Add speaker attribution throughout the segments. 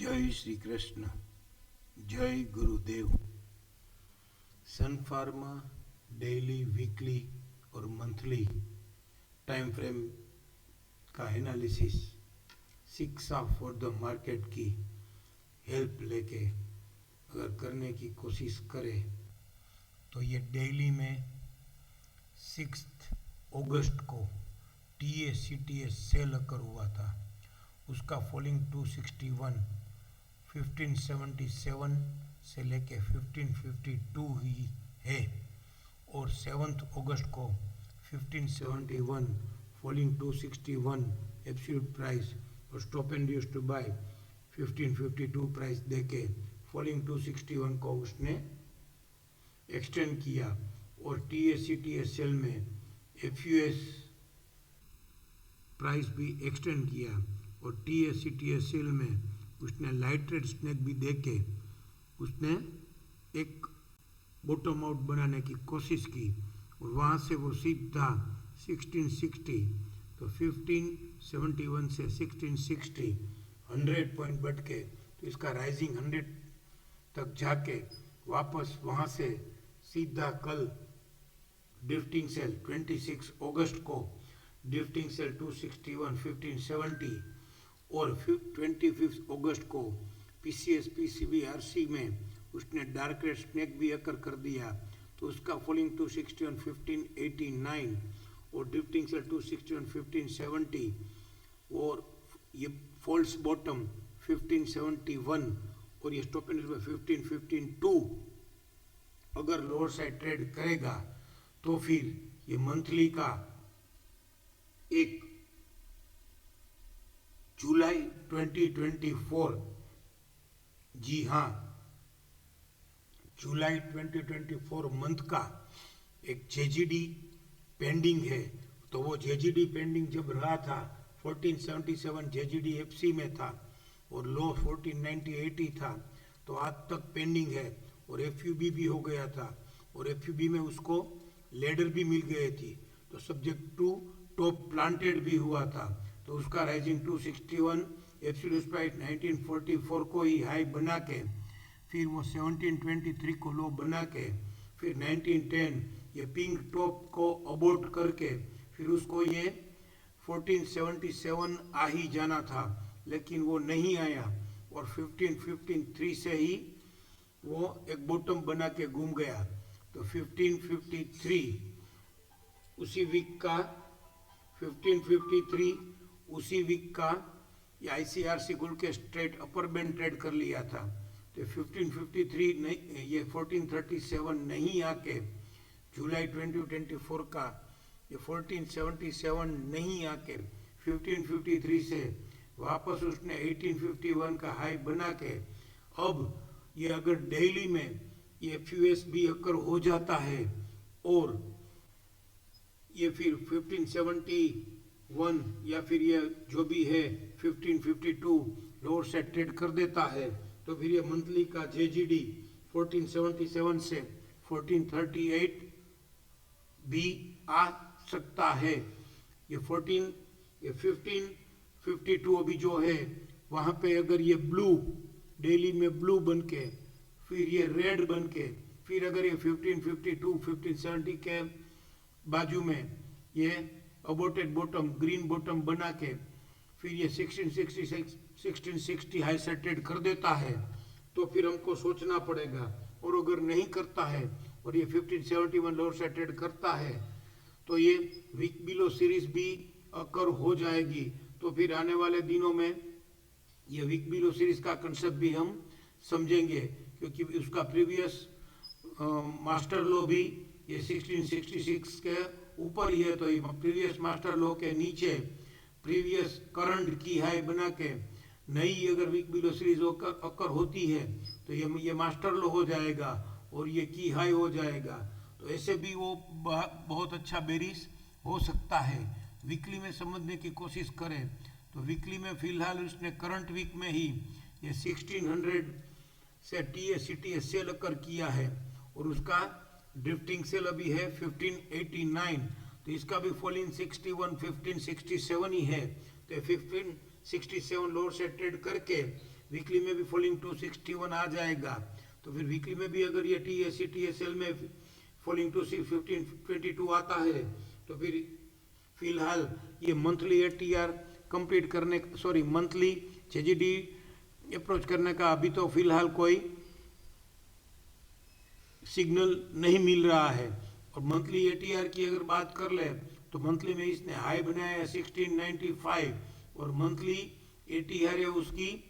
Speaker 1: जय श्री कृष्ण, जय गुरुदेव। सन pharma daily, weekly और मंथली टाइम फ्रेम का एनालिसिस शिक्षा फॉर द मार्केट की हेल्प लेके अगर करने की कोशिश करें तो ये डेली में 6 अगस्त को TACTS सेल अकर हुआ था। उसका फॉलिंग 261 1577 से लेके 1552 ही है और 7 अगस्त को 1571 फॉलिंग 261 एब्सोल्यूट प्राइस और stop and use to buy 1552 price देके फॉलिंग 261 को उसने एक्सटेंड किया और TACTS सेल में FUS प्राइस भी एक्सटेंड किया और TACTS सेल में उसने लाइट ट्रेड स्नैक भी देके उसने एक बॉटम आउट बनाने की कोशिश की और वहाँ से वो सीधा 1660 तो 1571 से 1660 100 पॉइंट बढ़ के तो इसका राइजिंग 100 तक जाके वापस वहाँ से सीधा कल ड्रिफ्टिंग सेल 26 अगस्त को ड्रिफ्टिंग सेल 261 1570 और 25 अगस्त को PCS PCB RC में उसने डार्क रेड स्नैक भी अकर कर दिया तो उसका फॉलिंग 261 1589 और ड्रिफ्टिंग सेल 261 1570 और ये फॉल्स बॉटम 1571 और ये स्टॉप एंड में 1552 अगर लोअर साइड ट्रेड करेगा तो फिर ये मंथली का एक जुलाई 2024, जी हाँ, जुलाई 2024 मंथ का एक JGD पेंडिंग है। तो वो JGD पेंडिंग जब रहा था 1477 JGD FC में था और लो 1490-80 था तो आज तक पेंडिंग है और FUB भी हो गया था और FUB में उसको लेडर भी मिल गई थी तो सब्जेक्ट टू टॉप प्लांटेड भी हुआ था तो उसका राइजिंग 261 एब्सोल्यूट प्राइस 1944 को ही हाई बना के फिर वो 1723 को लो बना के फिर 1910 ये पिंक टॉप को अबॉर्ट करके फिर उसको ये 1477 आ ही जाना था लेकिन वो नहीं आया और 1553 से ही वो एक बॉटम बना के घूम गया तो 1553 उसी वीक का 1553 उसी वीक का ये ICRC गुल के स्ट्रेट अपर बैंड ट्रेड कर लिया था तो 1553 नहीं ये 1437 नहीं आके जुलाई 2024 का ये 1477 नहीं आके 1553 से वापस उसने 1851 का हाई बना के अब ये अगर डेली में ये FUS भी अकर हो जाता है और ये फिर 1571 या फिर ये जो भी है 1552 लोअर से ट्रेड कर देता है तो फिर ये मंथली का JGD 1477 से 1438 भी आ सकता है। ये 1552 अभी जो है वहाँ पे अगर ये ब्लू डेली में ब्लू बन के फिर ये रेड बन के फिर अगर ये 1552 1570 के बाजू में ये अबॉर्टेड बॉटम ग्रीन बॉटम बना के फिर ये 1660 हाई से ट्रेड कर देता है तो फिर हमको सोचना पड़ेगा और अगर नहीं करता है और ये 1571 लोअर से ट्रेड करता है तो ये वीक बिलो सीरीज भी अकर हो जाएगी तो फिर आने वाले दिनों में ये वीक बिलो सीरीज का कंसेप्ट भी हम समझेंगे क्योंकि उसका प्रीवियस मास्टर लो भी ये 1666 के ऊपर ही है तो ये प्रीवियस मास्टर लो के नीचे प्रीवियस करंट की हाई बना के नई अगर वीक बिलो सीरीज अकर होती है तो ये मास्टर लो हो जाएगा और ये की हाई हो जाएगा तो ऐसे भी वो बहुत अच्छा बेरिस हो सकता है। वीकली में समझने की कोशिश करें तो वीकली में फिलहाल उसने करंट वीक में ही ये 1600 से TACTS सेल अकर किया है और उसका ड्रिफ्टिंग सेल अभी है 1589 तो इसका भी फॉलिंग 61 1567 ही है तो 1567 लोअर से ट्रेड करके वीकली में भी फॉलिंग टू 61 आ जाएगा। तो फिर वीकली में भी अगर ये टीएससी टीएसएल में फॉलिंग टू 1522 आता है तो फिर फिलहाल ये मंथली एटीआर कंप्लीट करने सॉरी मंथली जेजीडी अप्रोच करने का अभी तो फिलहाल कोई सिग्नल नहीं मिल रहा है। और मंथली एटीआर की अगर बात कर ले तो मंथली में इसने हाई बनाया है 1695 और मंथली एटीआर है उसकी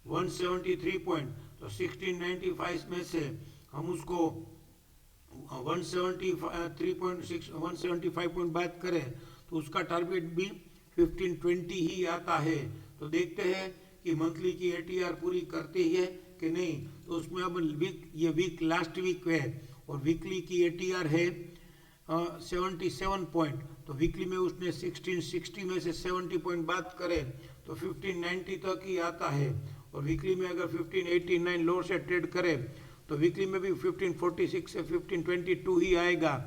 Speaker 1: 173 पॉइंट। तो 1695 में से हम उसको 175 पॉइंट बात करें तो उसका टारगेट भी 1520 ही आता है। तो देखते हैं कि मंथली की एटीआर पूरी करती है कि नहीं। तो उसमें अब ये वीक लास्ट वीक है और वीकली की एटीआर है 77 पॉइंट। तो वीकली में उसने 1660 में से 70 पॉइंट बात करें तो 1590 तक ही आता है। और वीकली में अगर 1589 लोअर से ट्रेड करे तो वीकली में भी 1546 से 1522 ही आएगा।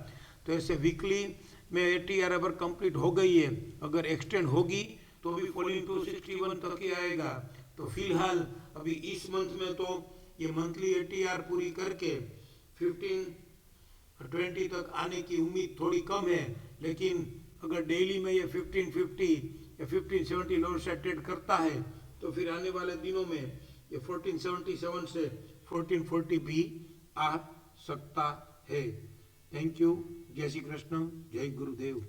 Speaker 1: तो ऐसे वीकली में एटीआर अगर कंप्लीट हो गई है, अगर एक्सटेंड होगी तो भी फॉलिंग टू 61 तक ही आएगा। तो फिलहाल अभी इस मंथ में तो ये मंथली एटीआर पूरी करके 1520 तक आने की उम्मीद थोड़ी कम है। लेकिन अगर डेली में ये 1550 या 1570 लोअर से ट्रेड करता है तो फिर आने वाले दिनों में ये 1477 से 1440 भी आ सकता है। Thank you. जय श्री कृष्ण, जय गुरुदेव।